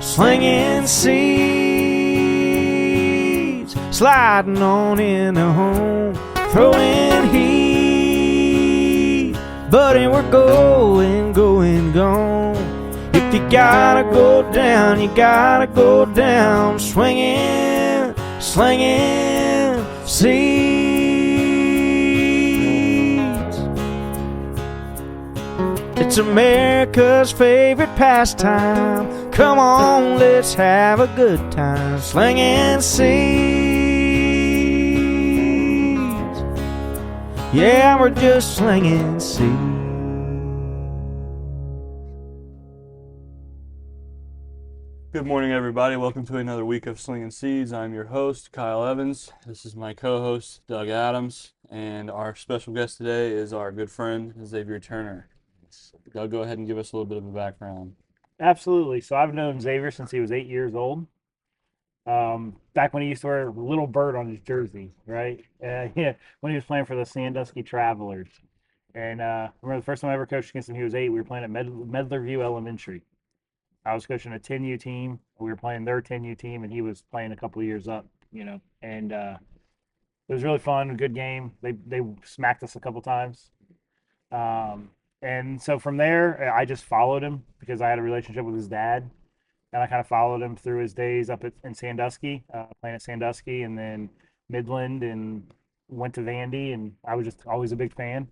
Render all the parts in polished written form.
Slinging seeds, sliding on into home, throwing heat, buddy, we're going, gone. If you gotta go down, you gotta go down, swinging, slinging seeds. It's America's favorite pastime. Come on, let's have a good time, slinging seeds. Yeah, we're just slinging seeds. Good morning, everybody. Welcome to another week of Slinging Seeds. I'm your host, Kyle Evans. This is my co-host, Doug Adams, and our special guest today is our good friend, Xavier Turner. Doug, go ahead and give us a little bit of a background. Absolutely. So I've known Xavier since he was 8 years old. Back when he used to wear a little bird on his jersey, right? Yeah, when he was playing for the Sandusky Travelers. And I remember the first time I ever coached against him, he was 8. We were playing at Medler View Elementary. I was coaching a 10U team. We were playing their 10U team, and he was playing a couple of years up, And it was really fun, a good game. They smacked us a couple times. And so from there, I just followed him because I had a relationship with his dad. And I kind of followed him through his days up in Sandusky, playing at Sandusky, and then Midland, and went to Vandy. And I was just always a big fan.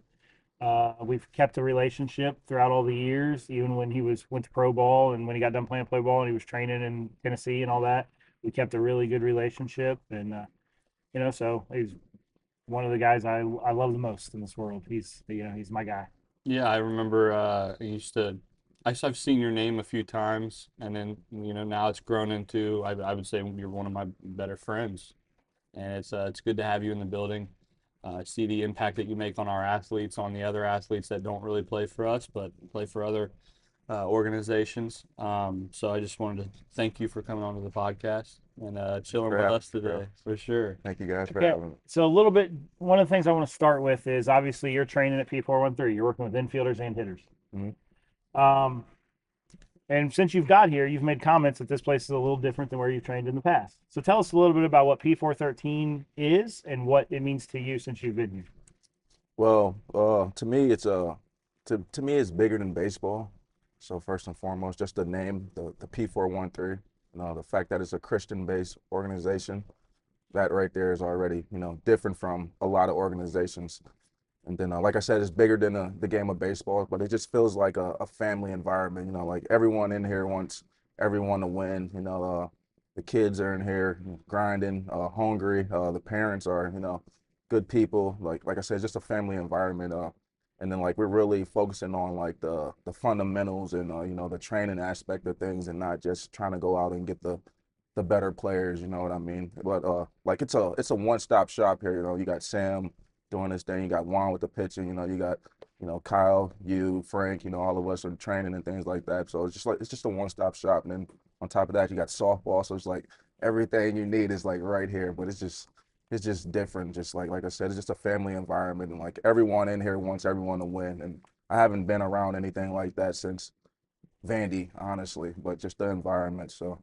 We've kept a relationship throughout all the years, even when he went to pro ball and when he got done playing play ball and he was training in Tennessee and all that. We kept a really good relationship. And, so he's one of the guys I love the most in this world. He's my guy. Yeah, I remember I've seen your name a few times, and then, now it's grown into, I would say you're one of my better friends. And it's good to have you in the building. See the impact that you make on our athletes, on the other athletes that don't really play for us, but play for other organizations. So I just wanted to thank you for coming on to the podcast and chilling with us today, for sure. Thank you guys for having me. So a little bit, one of the things I want to start with is obviously you're training at P413. You're working with infielders and hitters. Mm-hmm. And since you've got here, you've made comments that this place is a little different than where you've trained in the past. So tell us a little bit about what P413 is and what it means to you since you've been here. Well, to me, it's it's bigger than baseball. So first and foremost, just the name, the P413, the fact that it's a Christian-based organization, that right there is already, different from a lot of organizations. And then, like I said, it's bigger than the game of baseball, but it just feels like a family environment. Like everyone in here wants everyone to win. The kids are in here grinding, hungry. The parents are, good people. Like I said, it's just a family environment. And then, we're really focusing on the fundamentals and the training aspect of things, and not just trying to go out and get the better players. You know what I mean? But it's a one-stop shop here. You got Sam doing this thing. You got Juan with the pitching. You got Kyle, you, Frank. All of us are training and things like that. So it's just a one-stop shop. And then on top of that, you got softball. So it's everything you need is right here. But it's just different. Just like I said, it's just a family environment, and everyone in here wants everyone to win. And I haven't been around anything like that since Vandy, honestly. But just the environment. So.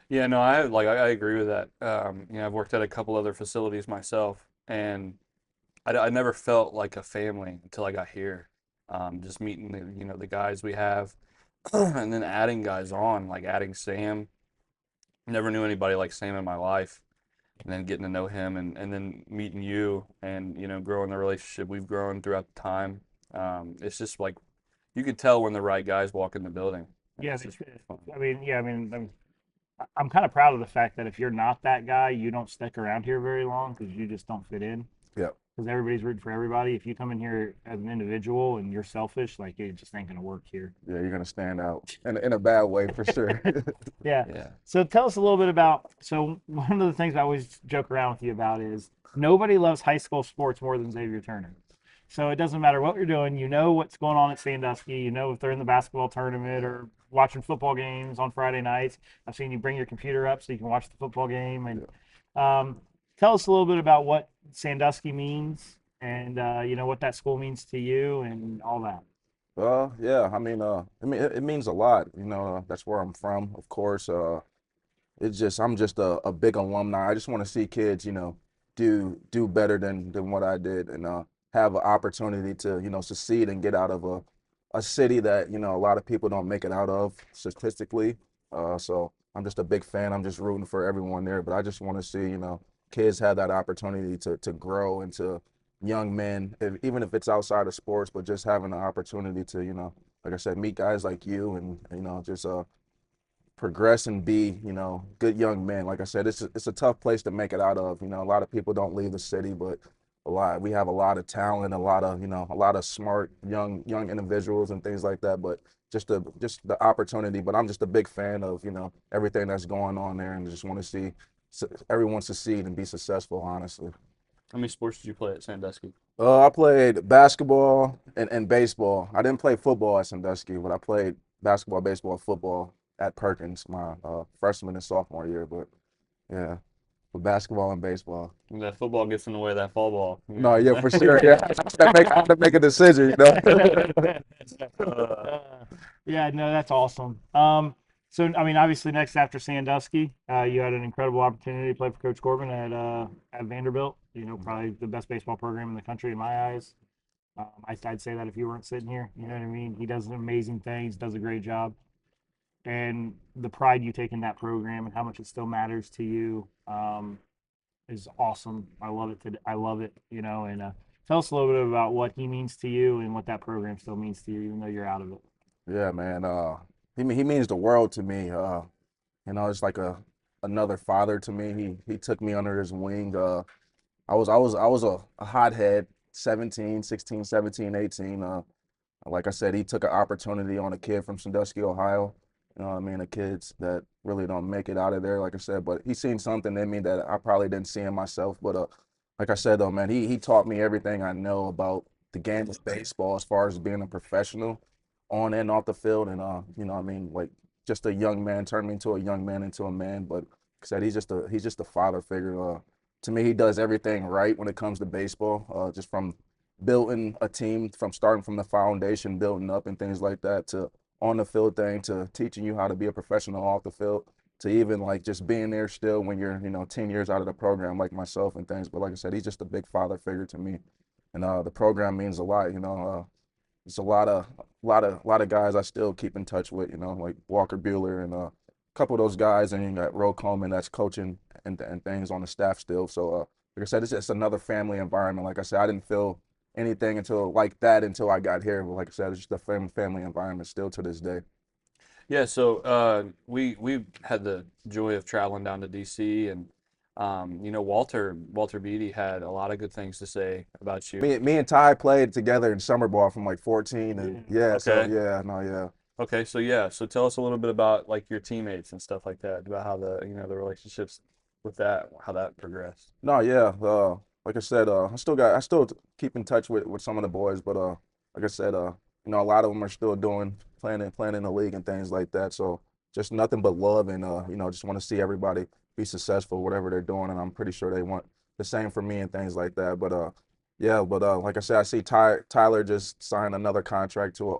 Yeah, no, I agree with that. I've worked at a couple other facilities myself, and I never felt like a family until I got here. Just meeting the guys we have, and then adding guys on, adding Sam. Never knew anybody like Sam in my life, and then getting to know him, and then meeting you, and growing the relationship we've grown throughout the time. It's just you could tell when the right guys walk in the building. Yeah, I'm kind of proud of the fact that if you're not that guy, you don't stick around here very long because you just don't fit in. Yeah. Because everybody's rooting for everybody. If you come in here as an individual and you're selfish, it just ain't gonna work here. Yeah, you're gonna stand out in a bad way for sure. Yeah. So tell us a little bit about. So one of the things I always joke around with you about is nobody loves high school sports more than Xavier Turner. So it doesn't matter what you're doing. You know what's going on at Sandusky. You know if they're in the basketball tournament or watching football games on Friday nights. I've seen you bring your computer up so you can watch the football game. And tell us a little bit about what Sandusky means and what that school means to you and all that. Yeah, it means a lot. That's where I'm from, of course. I'm just a big alumni. I just want to see kids, do better than what I did, and have an opportunity to, succeed and get out of a city that, a lot of people don't make it out of statistically. So I'm just a big fan. I'm just rooting for everyone there, but I just want to see, kids have that opportunity to grow into young men, even if it's outside of sports, but just having the opportunity to, like I said, meet guys like you and, just progress and be, good young men. Like I said, it's a tough place to make it out of. A lot of people don't leave the city, but we have a lot of talent, a lot of smart young individuals and things like that. But just the opportunity. But I'm just a big fan of, everything that's going on there, and just want to see everyone succeed and be successful, honestly. How many sports did you play at Sandusky? I played basketball and baseball. I didn't play football at Sandusky, but I played basketball, baseball, football at Perkins my freshman and sophomore year. But yeah, with basketball and baseball. That football gets in the way of that fall ball. No, yeah, for sure. Yeah, I have to make a decision. Yeah, no, that's awesome. So I mean, obviously, next after Sandusky, you had an incredible opportunity to play for Coach Corbin at Vanderbilt. Probably the best baseball program in the country in my eyes. I'd say that if you weren't sitting here, you know what I mean. He does amazing things, does a great job, and the pride you take in that program and how much it still matters to you is awesome. I love it. I love it. And tell us a little bit about what he means to you and what that program still means to you, even though you're out of it. Yeah, man. He means the world to me. It's like another father to me. He took me under his wing. I was a hothead, 17, 16, 17, 18. Like I said, he took an opportunity on a kid from Sandusky, Ohio. You know what I mean? The kids that really don't make it out of there, like I said. But he seen something in me that I probably didn't see in myself. But like I said, though, man, he taught me everything I know about the game of baseball as far as being a professional on and off the field. And, what I mean? Like, just a young man turned me into a young man into a man. But like I said, he's just a father figure. To me, he does everything right when it comes to baseball, just from building a team, from starting from the foundation, building up and things like that, to on the field thing, to teaching you how to be a professional off the field, to even like just being there still when you're, 10 years out of the program like myself and things. But like I said, he's just a big father figure to me. And the program means a lot, It's a lot of guys I still keep in touch with, like Walker Bueller and a couple of those guys, and you got Ro Coleman that's coaching and things on the staff still. So like I said, it's just another family environment. Like I said, I didn't feel anything until I got here. But like I said, it's just a family environment still to this day. Yeah, so we had the joy of traveling down to DC, and Walter Beatty had a lot of good things to say about you. Me and Ty played together in summer ball from like 14, and yeah, so Okay. yeah, no, yeah. Okay, so yeah, so tell us a little bit about like your teammates and stuff like that, about how the relationships with that, how that progressed. No, yeah. Like I said, I still keep in touch with some of the boys, but like I said, a lot of them are still playing in the league and things like that. So just nothing but love, and just want to see everybody be successful, whatever they're doing, and I'm pretty sure they want the same for me and things like that. But yeah, but like I said, I see Tyler just signed another contract to an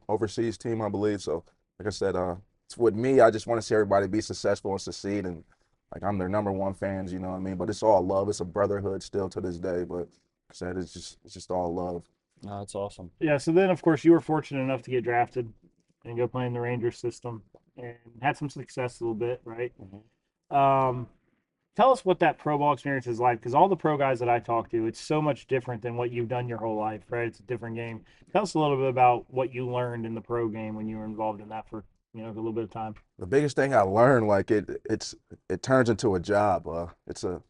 overseas team, I believe. So like I said, it's with me, I just want to see everybody be successful and succeed, and like I'm their number one fans, you know what I mean? But it's all love. It's a brotherhood still to this day. But like I said, it's just all love. Oh, that's awesome. Yeah. So then, of course, you were fortunate enough to get drafted and go play in the Rangers system and had some success a little bit, right? Um, Tell us what that pro ball experience is like, because all the pro guys that I talk to, it's so much different than what you've done your whole life, right? It's a different game. Tell us a little bit about what you learned in the pro game when you were involved in that for a little bit of time. The biggest thing I learned, like it turns into a job. It's a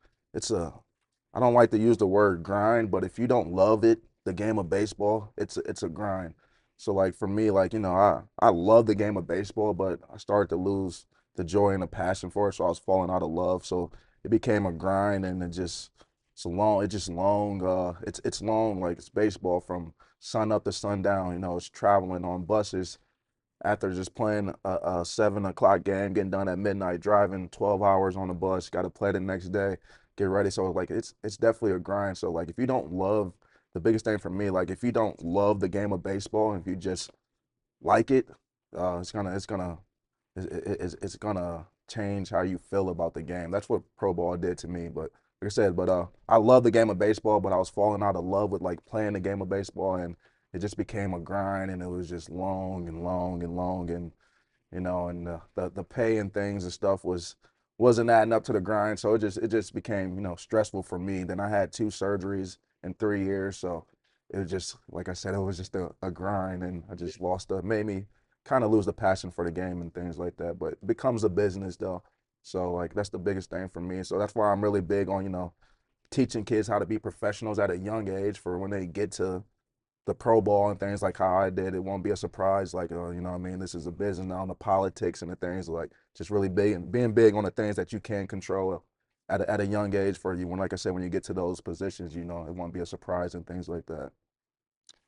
I don't like to use the word grind, but if you don't love it, the game of baseball, it's a grind. So like for me, like I love the game of baseball, but I started to lose the joy and the passion for it. So I was falling out of love. So it became a grind, and it's long. It's just long. It's long. Like it's baseball from sun up to sundown. It's traveling on buses after just playing a 7 o'clock game, getting done at midnight, driving 12 hours on the bus, got to play the next day, get ready. So like it's definitely a grind. So like if you don't love the biggest thing for me, like if you don't love the game of baseball, if you just like it, it's gonna change how you feel about the game. That's what pro ball did to me. But like I said, I love the game of baseball, but I was falling out of love with like playing the game of baseball, and it just became a grind, and it was just long and long and long, and and the pay and things and stuff wasn't adding up to the grind. So it just became stressful for me. Then I had 2 surgeries in 3 years, so it was just like I said, it was just a grind, and I just made me kind of lose the passion for the game and things like that. But it becomes a business though, so like that's the biggest thing for me. So that's why I'm really big on teaching kids how to be professionals at a young age for when they get to the pro ball and things like how I did. It won't be a surprise. Like, you know what I mean? This is a business now, the politics and the things like just really big and being big on the things that you can control at a young age for you. When, like I said, when you get to those positions, it won't be a surprise and things like that.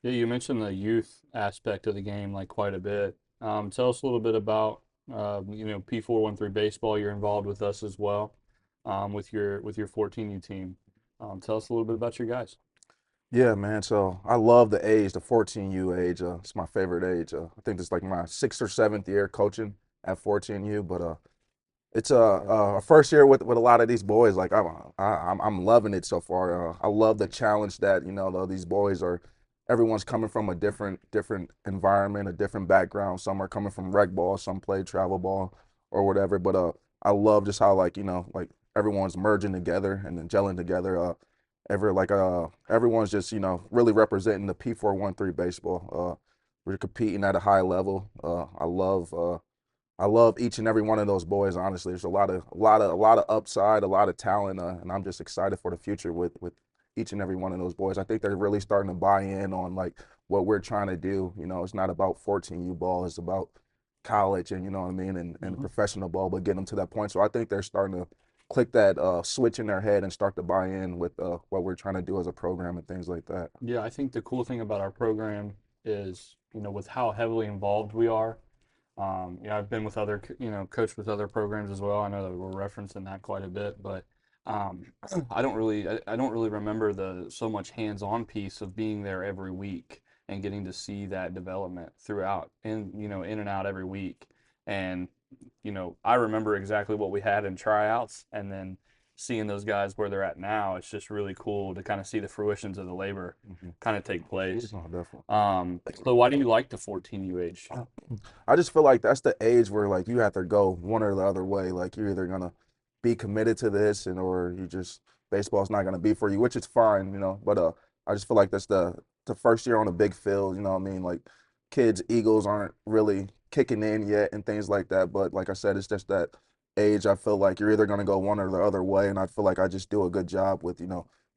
Yeah, you mentioned the youth aspect of the game like quite a bit. Tell us a little bit about P413 baseball. You're involved with us as well, with your 14U team. Tell us a little bit about your guys. Yeah, man. So I love the age, the 14U age. It's my favorite age. I think it's like my 6th or 7th year coaching at 14U. But it's a first year with a lot of these boys. Like I'm loving it so far. I love the challenge that these boys are. Everyone's coming from a different environment, a different background. Some are coming from rec ball, some play travel ball or whatever. But I love just how like everyone's merging together and then gelling together. Everyone's just really representing the P413 baseball. We're competing at a high level. I love each and every one of those boys. Honestly, there's a lot of upside, a lot of talent, and I'm just excited for the future with each and every one of those boys. I think they're really starting to buy in on like what we're trying to do. It's not about 14U ball; it's about college and what I mean, and professional ball. But getting them to that point, so I think they're starting to click that switch in their head and start to buy in with what we're trying to do as a program and things like that. Yeah, I think the cool thing about our program is, with how heavily involved we are. I've been with other, coached with other programs as well. I know that we're referencing that quite a bit, but I don't really remember the so much hands-on piece of being there every week and getting to see that development throughout in and out every week. And I remember exactly what we had in tryouts, and then seeing those guys where they're at now, it's just really cool to kind of see the fruitions of the labor kind of take place. Oh, definitely. So why do you like the 14U age? I just feel like that's the age where like you have to go one or the other way. Like you're either gonna be committed to this or you just baseball's not gonna be for you, which is fine. But I just feel like that's the first year on a big field, what I mean? Like kids, egos aren't really kicking in yet and things like that. But like I said, it's just that age. I feel like you're either gonna go one or the other way, and I feel like I just do a good job with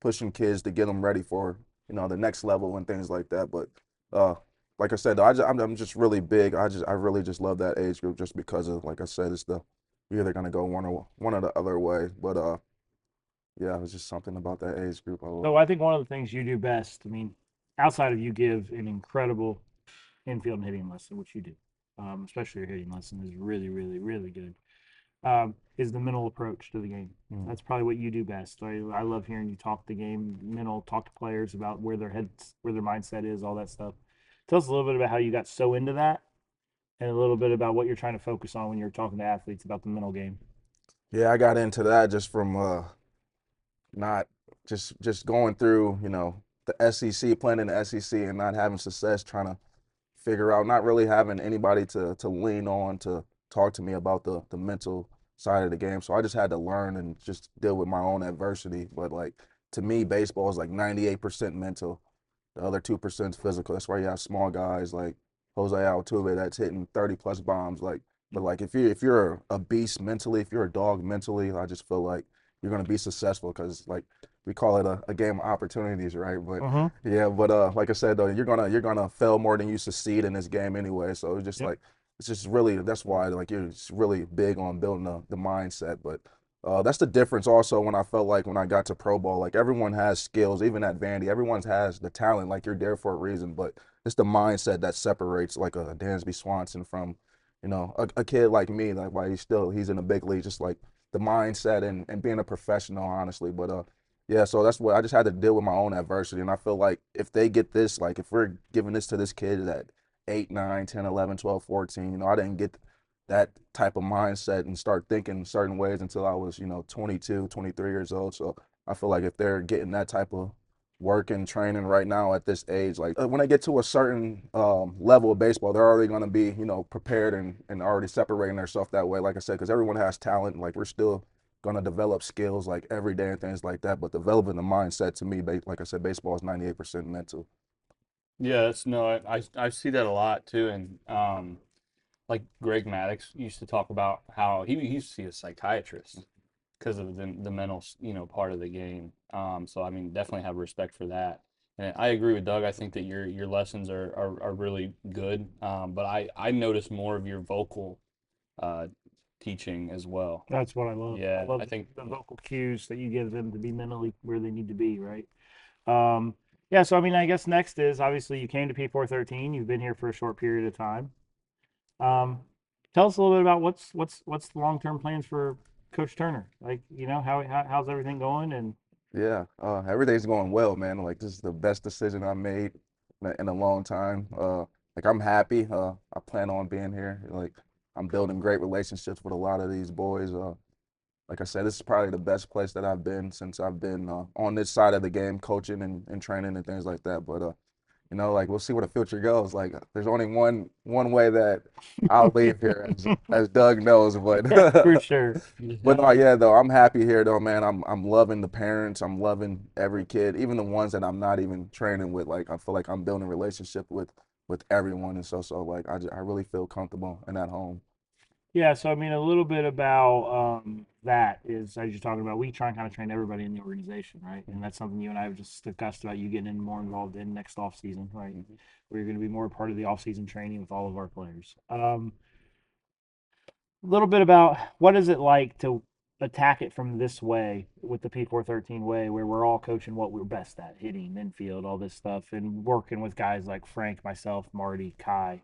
pushing kids to get them ready for the next level and things like that. But uh, like I said, I'm just really big. I really just love that age group just because of like I said, you're either gonna go one or the other way. But yeah, it's just something about that age group I love. So I think one of the things you do best, I mean, outside of you give an incredible infield and hitting lesson, which you do, especially your hitting lesson is really, really, really good, is the mental approach to the game. That's probably what you do best. I love hearing you talk the game, talk to players about where their mindset is, all that stuff. Tell us a little bit about how you got so into that and a little bit about what you're trying to focus on when you're talking to athletes about the mental game. Yeah, I got into that just from not just going through, the SEC, playing in the SEC and not having success, trying to figure out, not really having anybody to lean on to talk to me about the mental side of the game. So I just had to learn and just deal with my own adversity. But like to me, baseball is like 98% mental. The other 2% is physical. That's why you have small guys like Jose Altuve that's hitting 30 plus bombs. But like if you're a beast mentally, if you're a dog mentally, I just feel like you're gonna be successful because like we call it a game of opportunities, right? But yeah, but like I said though, you're gonna fail more than you succeed in this game anyway. So it's just really that's why like you're just really big on building the mindset. But that's the difference also when I felt like when I got to pro ball, like everyone has skills, even at Vandy, everyone has the talent, like you're there for a reason, but it's the mindset that separates like a Dansby Swanson from, a kid like me, like why he's in the big league, just like the mindset and being a professional, honestly. But Yeah, so that's what I just had to deal with my own adversity. And I feel like if they get this, like if we're giving this to this kid at 8, 9, 10, 11, 12, 14, I didn't get that type of mindset and start thinking certain ways until I was, 22, 23 years old. So I feel like if they're getting that type of work and training right now at this age, like when they get to a certain level of baseball, they're already going to be, prepared and already separating themselves that way. Like I said, because everyone has talent. Like we're still going to develop skills like every day and things like that. But developing the mindset to me, like I said, baseball is 98% mental. Yeah, that's no, I see that a lot too, and like Greg Maddox used to talk about how he used to see a psychiatrist because of the mental, part of the game. So I mean, definitely have respect for that. And I agree with Doug. I think that your lessons are really good. But I notice more of your vocal uh, teaching as well. That's what I love. I Yeah, love I think the vocal cues that you give them to be mentally where they need to be, right? Um, yeah, so I mean, I guess next is obviously you came to P413. You've been here for a short period of time. Tell us a little bit about what's the long term plans for Coach Turner. Like, how's everything going? And Yeah, everything's going well, man. Like this is the best decision I made in a long time. Like I'm happy. I plan on being here. Like I'm building great relationships with a lot of these boys. Like I said, this is probably the best place that I've been since I've been on this side of the game, coaching and training and things like that. But like we'll see where the future goes. Like there's only one way that I'll leave here, as Doug knows. But for sure. but no, yeah, though I'm happy here, though, man. I'm loving the parents. I'm loving every kid, even the ones that I'm not even training with. Like I feel like I'm building a relationship with everyone, and so like I really feel comfortable and at home. Yeah, so I mean, a little bit about that is as you're talking about, we try and kind of train everybody in the organization, right? And that's something you and I have just discussed about you getting in more involved in next off season, right? Where you're going to be more a part of the off season training with all of our players. A little bit about what is it like to attack it from this way with the P413 way, where we're all coaching what we're best at, hitting, infield, all this stuff, and working with guys like Frank, myself, Marty, Kai,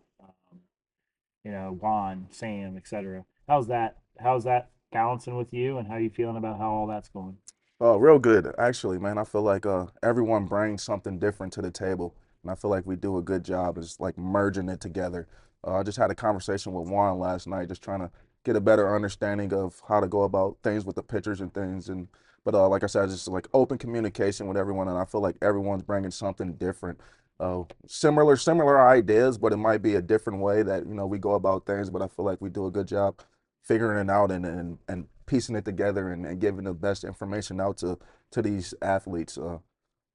Juan, Sam, etc. How's that? How's that balancing with you, and how are you feeling about how all that's going? Oh, real good, actually, man. I feel like everyone brings something different to the table, and I feel like we do a good job is like merging it together. I just had a conversation with Juan last night, just trying to get a better understanding of how to go about things with the pitchers and things. And but like I said, just like open communication with everyone, and I feel like everyone's bringing something different. Similar ideas, but it might be a different way that we go about things. But I feel like we do a good job figuring it out and piecing it together and giving the best information out to these athletes.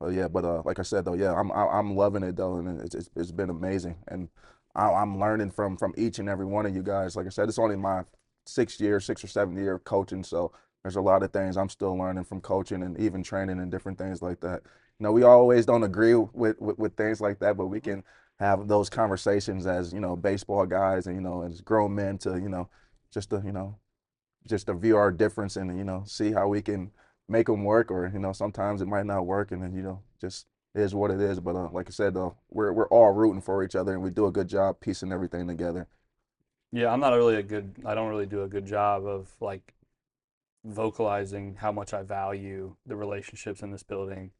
Yeah, but like I said though, yeah, I'm loving it though, and it's been amazing, and I'm learning from each and every one of you guys. Like I said, it's only my 6th or 7th year of coaching, so there's a lot of things I'm still learning from coaching and even training and different things like that. We always don't agree with things like that, but we can have those conversations as baseball guys and as grown men to just to just to view our difference and see how we can make them work, or sometimes it might not work, and then just is what it is. But like I said though, we're all rooting for each other, and we do a good job piecing everything together. yeah, I don't really do a good job of like vocalizing how much I value the relationships in this building.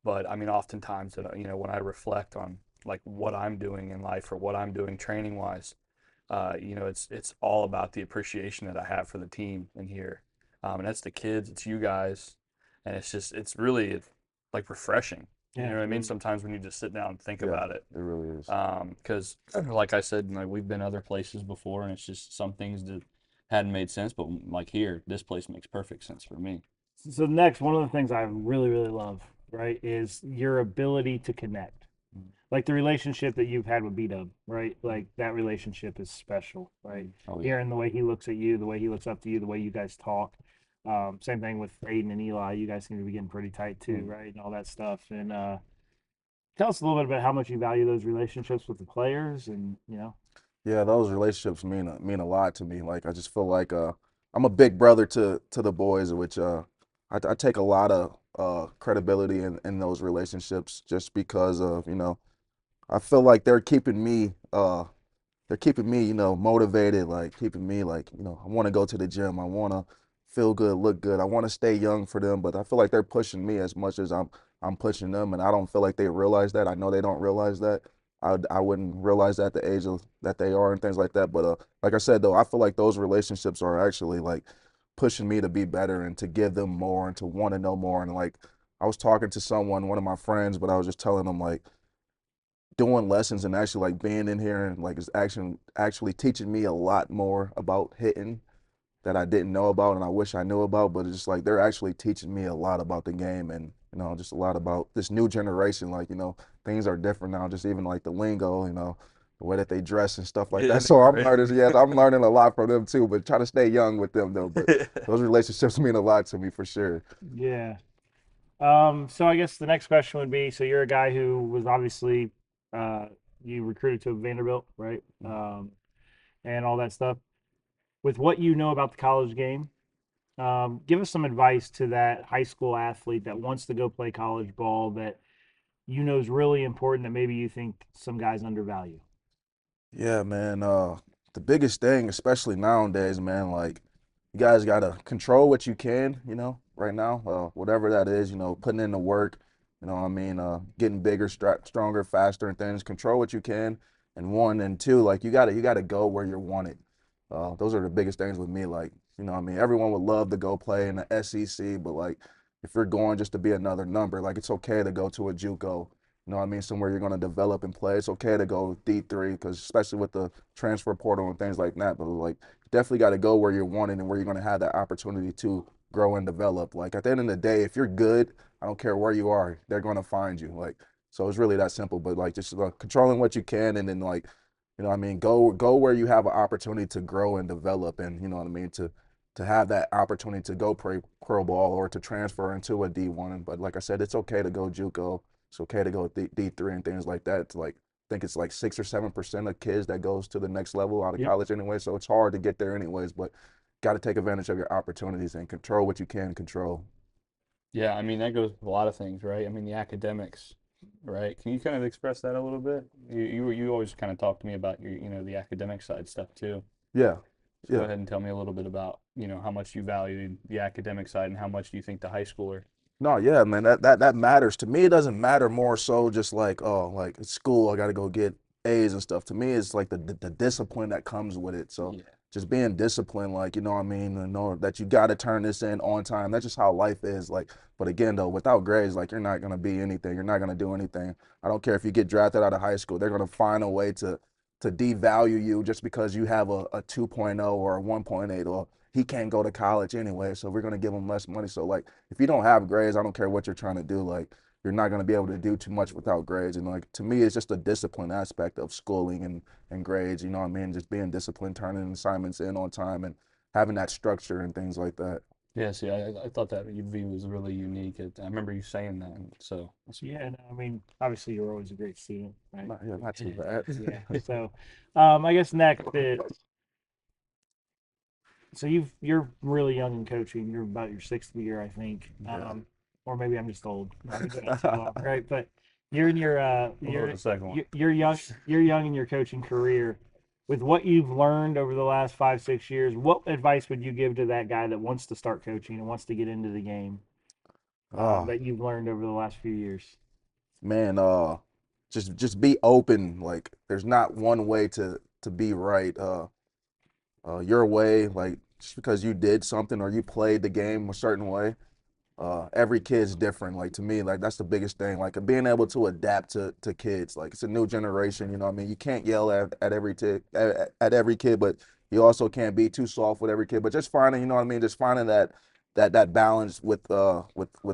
But I mean, oftentimes that when I reflect on like what I'm doing in life or what I'm doing training wise, it's all about the appreciation that I have for the team in here, and that's the kids, it's you guys, and it's really like refreshing. You Yeah, know what I mean? Sometimes when you just sit down and think Yeah, about it, it really is. because like I said, like we've been other places before, and it's just some things that hadn't made sense, but like here, this place makes perfect sense for me. So next, one of the things I really, really love, right, is your ability to connect. Like the relationship that you've had with B Dub, right? Like that relationship is special, right? Oh yeah. Hearing the way he looks at you, the way he looks up to you, the way you guys talk. Same thing with Aiden and Eli. You guys seem to be getting pretty tight too, right? And all that stuff. And tell us a little bit about how much you value those relationships with the players, and Yeah, those relationships mean a lot to me. Like I just feel like I'm a big brother to the boys, which I take a lot of credibility in those relationships just because of I feel like they're keeping me motivated, like keeping me like I want to go to the gym, I want to feel good, look good. I want to stay young for them, but I feel like they're pushing me as much as I'm pushing them, and I don't feel like they realize that. I know they don't realize that. I wouldn't realize that at the age of that they are and things like that. But like I said though, I feel like those relationships are actually like pushing me to be better and to give them more and to want to know more. And like I was talking to someone, one of my friends, but I was just telling them like doing lessons and actually like being in here and like is actually teaching me a lot more about hitting that I didn't know about and I wish I knew about, but it's just like they're actually teaching me a lot about the game and just a lot about this new generation. Like, things are different now, just even like the lingo, the way that they dress and stuff like that. Isn't So it I'm crazy? learning, yes, I'm learning a lot from them too, but try to stay young with them though. But those relationships mean a lot to me for sure. Yeah. So I guess the next question would be, so you're a guy who was obviously uh, you recruited to Vanderbilt, right? And all that stuff. With what you know about the college game, give us some advice to that high school athlete that wants to go play college ball that you know is really important that maybe you think some guys undervalue. Yeah, man. The biggest thing, especially nowadays, man, like you guys gotta control what you can, right now. Whatever that is, putting in the work, what I mean, getting bigger, stronger, faster and things. Control what you can. And one and two, like you gotta go where you're wanted. Those are the biggest things with me. Like, what I mean, everyone would love to go play in the SEC, but like if you're going just to be another number, like it's okay to go to a JUCO. What I mean? Somewhere you're going to develop and play. It's okay to go D3 because especially with the transfer portal and things like that. But like, you definitely got to go where you're wanted and where you're going to have that opportunity to grow and develop. Like at the end of the day, if you're good, I don't care where you are, they're going to find you. Like, so it's really that simple. But like, just controlling what you can, and then like, what I mean, go where you have an opportunity to grow and develop, and what I mean to have that opportunity to go play pro ball or to transfer into a D1. But like I said, it's okay to go JUCO. It's okay to go D3 and things like that. It's like I think it's like 6 or 7% of kids that goes to the next level out of Yep. college anyway. So it's hard to get there anyways, but got to take advantage of your opportunities and control what you can control. Yeah, I mean that goes with a lot of things, right? I mean the academics, right? Can you kind of express that a little bit? You always kind of talk to me about your, the academic side stuff too. Yeah, So go yeah. ahead and tell me a little bit about, how much you value the academic side and how much do you think the high schooler. No, yeah, man, that matters. To me, it doesn't matter more so just like, oh, like at school, I got to go get A's and stuff. To me, it's like the discipline that comes with it. So Yeah. just being disciplined, like, what I mean, know that you got to turn this in on time. That's just how life is. Like, but again, though, without grades, like, you're not going to be anything. You're not going to do anything. I don't care if you get drafted out of high school. They're going to find a way to devalue you just because you have a 2.0 or a 1.8 or he can't go to college anyway, so we're going to give him less money. So, like, if you don't have grades, I don't care what you're trying to do. Like, you're not going to be able to do too much without grades. And like to me, it's just a discipline aspect of schooling and grades. You know what I mean? Just being disciplined, turning assignments in on time, and having that structure and things like that. Yeah, see, I thought that view was really unique. I remember you saying that, so Yeah, no, I mean, obviously you're always a great student, right? Not too bad. Yeah. So, I guess next is, so you're really young in coaching. You're about your sixth year, I think. Yeah. Or maybe I'm just old. I've been doing it too long, right? But you're in your the second one. you're young. You're young in your coaching career. With what you've learned over the last 5, 6 years, what advice would you give to that guy that wants to start coaching and wants to get into the game Oh, that you've learned over the last few years? man, just be open. Like, there's not one way to be right. Your way, like just because you did something or you played the game a certain way, every kid's different. Like to me, like that's the biggest thing. Like being able to adapt to kids. Like it's a new generation. You know what I mean? You can't yell at every kid, but you also can't be too soft with every kid. But just finding, you know what I mean? Just finding that balance with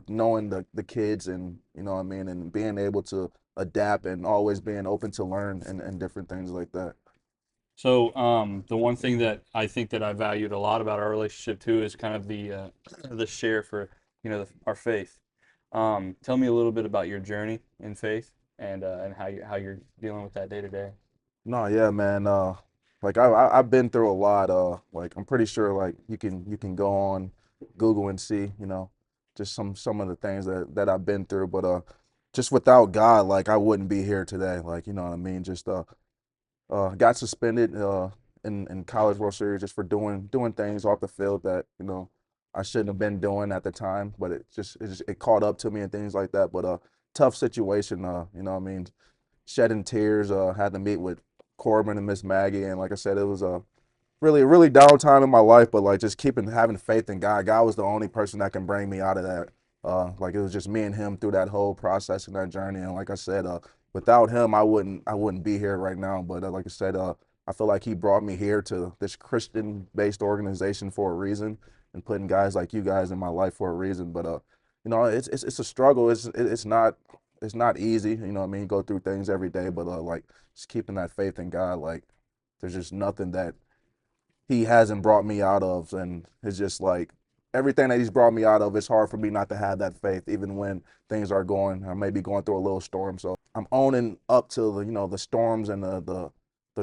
knowing the kids and you know what I mean, and being able to adapt and always being open to learn and different things like that. So, the one thing that I think that I valued a lot about our relationship too is kind of the share for, our faith. Tell me a little bit about your journey in faith and how you're dealing with that day to day. No, yeah, man. Like I've been through a lot. Like I'm pretty sure like you can go on Google and see, just some of the things that I've been through. But just without God, like I wouldn't be here today. Like you know what I mean. Just got suspended in College World Series just for doing things off the field that I shouldn't have been doing at the time, but it caught up to me and things like that. But tough situation, you know what I mean, shedding tears, had to meet with Corbin and Miss Maggie, and like I said, it was a really down time in my life, but like just having faith in God. God was the only person that can bring me out of that. Like it was just me and him through that whole process and that journey. And like I said, without him, I wouldn't be here right now. But like I said, I feel like he brought me here to this Christian-based organization for a reason, and putting guys like you guys in my life for a reason. But you know, it's a struggle. It's not easy. You know what I mean? You go through things every day, but like just keeping that faith in God. Like there's just nothing that he hasn't brought me out of, and it's just like everything that he's brought me out of, it's hard for me not to have that faith even when things are going, I may be going through a little storm. So I'm owning up to the storms and the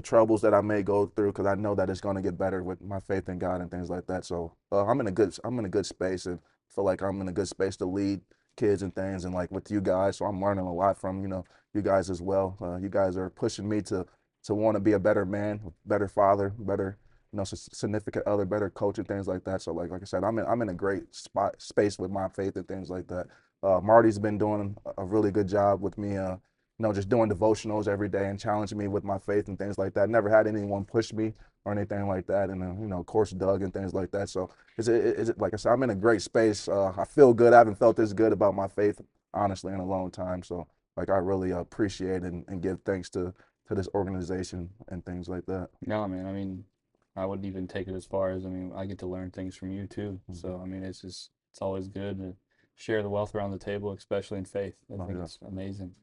troubles that I may go through, because I know that it's going to get better with my faith in God and things like that. So I'm in a good space, and feel like I'm in a good space to lead kids and things, and like with you guys. So I'm learning a lot from you guys as well. You guys are pushing me to want to be a better man, better father, better significant other, better coach and things like that. So like I said, I'm in a great space with my faith and things like that. Marty's been doing a really good job with me, just doing devotionals every day and challenging me with my faith and things like that. Never had anyone push me or anything like that. And of course, Doug and things like that. So like I said, I'm in a great space. I feel good. I haven't felt this good about my faith, honestly, in a long time. So like I really appreciate and give thanks to this organization and things like that. No, man. I mean, I wouldn't even take it as far as, I mean, I get to learn things from you too. So, I mean, it's always good to share the wealth around the table, especially in faith. I think yeah. it's amazing.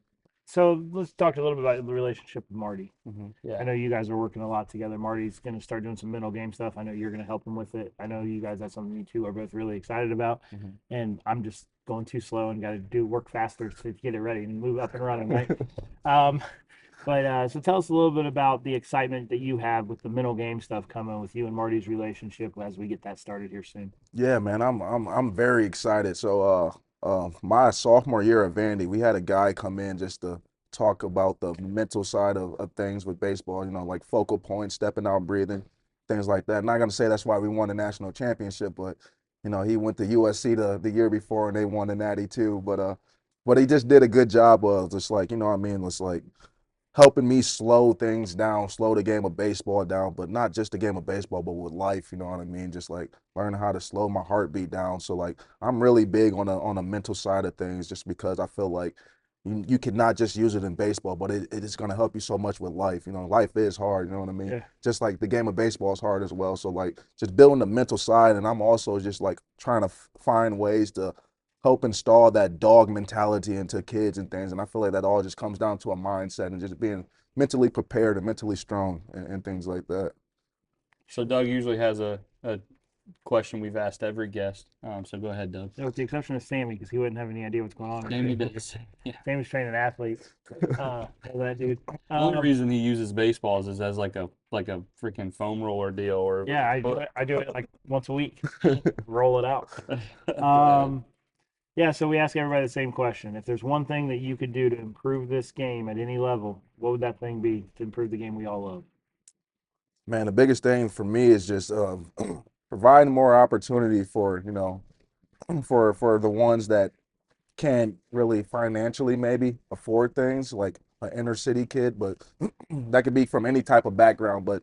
So let's talk a little bit about the relationship with Marty. Yeah. I know you guys are working a lot together. Marty's going to start doing some mental game stuff. I know you're going to help him with it. I know you guys, that's something you two are both really excited about. And I'm just going too slow and got to do work faster to get it ready and move up and running, right? So tell us a little bit about the excitement that you have with the mental game stuff coming with you and Marty's relationship as we get that started here soon. Yeah, man, I'm very excited. So my sophomore year at Vandy, we had a guy come in just to talk about the mental side of things with baseball, like focal points, stepping out, breathing, things like that. Not gonna say that's why we won the national championship, but he went to USC the year before and they won the Natty too. But he just did a good job of just like, what I mean, it's like helping me slow things down, slow the game of baseball down, but not just the game of baseball, but with life, you know what I mean? Just like learning how to slow my heartbeat down. So like I'm really big on a mental side of things, just because I feel like you cannot just use it in baseball, but it is going to help you so much with life. Life is hard, you know what I mean? Yeah. Just like the game of baseball is hard as well. So like just building the mental side, and I'm also just like trying to find ways to help install that dog mentality into kids and things. And I feel like that all just comes down to a mindset and just being mentally prepared and mentally strong and things like that. So Doug usually has a question we've asked every guest. So go ahead, Doug. With the exception of Sammy, because he wouldn't have any idea what's going on. Jamie does. Yeah. Sammy's training athletes. That dude. The only reason he uses baseballs is as like a freaking foam roller deal, or Yeah, I do it like once a week. Roll it out. Go Yeah, so we ask everybody the same question. If there's one thing that you could do to improve this game at any level, what would that thing be to improve the game we all love? Man, the biggest thing for me is just providing more opportunity for for the ones that can't really financially maybe afford things, like an inner city kid, but that could be from any type of background. But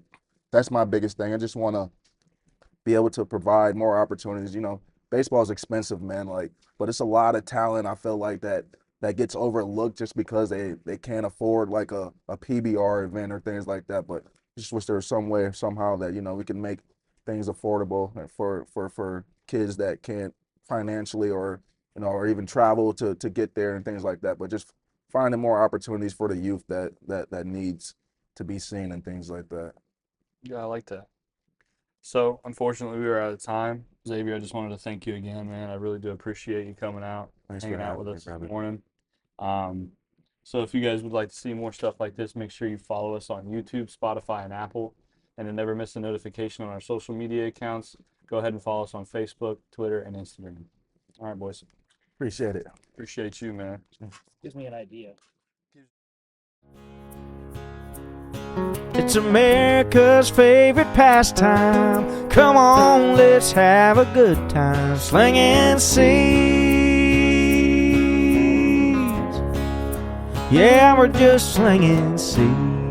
that's my biggest thing. I just want to be able to provide more opportunities. Baseball is expensive, man. Like, but it's a lot of talent. I feel like that gets overlooked just because they can't afford like a PBR event or things like that. But I just wish there was some way somehow that we can make things affordable for kids that can't financially or or even travel to get there and things like that. But just finding more opportunities for the youth that needs to be seen and things like that. Yeah, I like that. So, unfortunately, we were out of time. Xavier, I just wanted to thank you again, man. I really do appreciate you coming out, Thanks for hanging out having with me, us brother. this morning. So if you guys would like to see more stuff like this, make sure you follow us on YouTube, Spotify, and Apple. And to never miss a notification on our social media accounts, go ahead and follow us on Facebook, Twitter, and Instagram. All right, boys. Appreciate it. Appreciate you, man. Gives me an idea. It's America's favorite pastime. Come on, let's have a good time. Slinging seeds. Yeah, we're just slinging seeds.